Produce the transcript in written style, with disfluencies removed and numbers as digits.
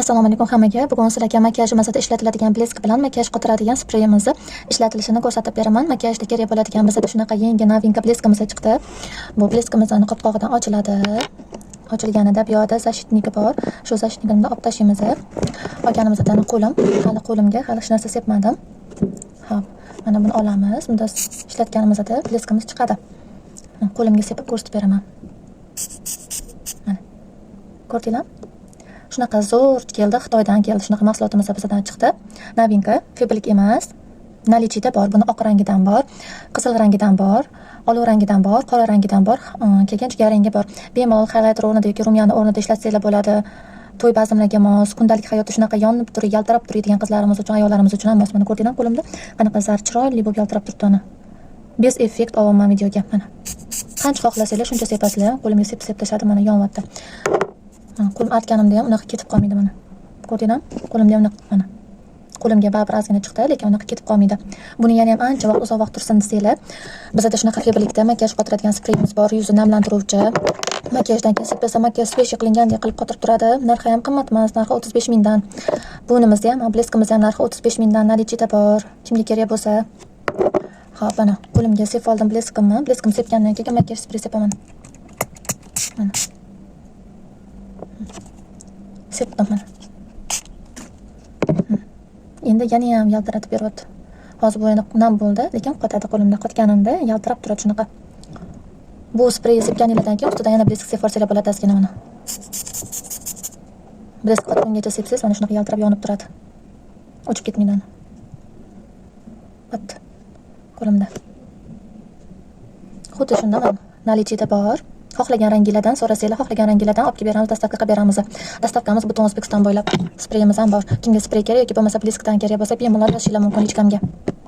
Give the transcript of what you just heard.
Assalomu alaykum hammaga. Bugun sizlarga makiyaj masalada ishlatiladigan blesk bilan makiyaj qotiradigan spreyimizni ishlatilishini ko'rsatib beraman. Makiyajda kerak bo'ladigan bizda shunaqa yangi novinka bleskimiz chiqdi. Bu bleskimizning qopqog'idan ochiladi. Ochilganida bu yerda zashitniki bor. Shu zashitnikni olib tashlaymiz. Olganimizdan hali qo'limga hech narsa sepmadim. Xo'p, mana buni olamiz. Bunda ishlatganimizda bleskimiz chiqadi. Qo'limga sepib ko'rsatib beraman. Mana. Ko'rdinglar? Shunaqa zo'r keldi, Xitoydan keldi. Shunaqa mahsulotimiz bizdan chiqdi. Novinka, fabrik emas. Nalichida bor. Buni oq rangidan bor, qizil rangidan bor, olov rangidan bor, qora rangidan bor, kelgan jigarrangi bor. Bemalol highlighter o'rnida yoki rumyani o'rnida ishlatsanglar bo'ladi. To'y bazmlarga mos, kundalik hayotda shunaqa yonib turib, yaltirab turadigan qizlarimiz uchun, ayollarimiz uchun emas. Mana ko'rdinglar qo'limda qanaqa zar chiroyli bo'lib yaltirab turibdi uni. Bez effekt olaman videoga mana. Qancha xohlasanglar shuncha sepasizlar. Qo'limga sepib tashladim, mana yonyapti. Qo'lim artganimda ham unaqa ketib qolmaydi mana. Ko'rdinglar? Qo'limda ham mana. Qo'limga baribir ozgina chiqdi, lekin unaqa ketib qolmaydi. Buni yana ham ancha vaqt, uzoq vaqt tursin desanglar, bizda shunaqa fabrikda makiyaj qotiradigan spreyimiz bor, yuzni namlantiruvchi. Makiyajdan keyin sepasa makiyaj svesh qilingandek qilib qotirib turadi. Narxi ham qimmat emas, narxi 35 mingdan. Bunimizda ham, bleskimizda ham narxi 35 mingdan nalichida bor. Kimga kerak bo'lsa. Xo'p, mana qo'limga sepib oldim bleskimni. Bleskim sepgandan keyin makiyaj sprey sepaman. Mana. Sepdim mana. Endi yana ham yaltiratib beryapti. Hozir bu endi nam bo'ldi, lekin qotadi qo'limda. Qotganimda yaltirab turadi shunaqa. Bu sprey sepganingizdan keyin ustidan yana blesk sepsanglar bo'ladi ozgina mana. Blesk qotgangacha sepsiz, mana shunaqa yaltirab yonib turadi. O'chib ketmaydi. Bitta qo'limda. Xuddi shunday mana nalichida bor. Xohlagan ranglardan so'rasanglar, xohlagan ranglardan olib kelib beramiz, dastavka qilib beramiz. Dastavkamiz butun O'zbekiston bo'ylab. Spreyimiz ham bor. Kimga sprey kerak yoki bo'lmasa bleskdan kerak bo'lsa, bemalol yozishinglar mumkin hech kimga.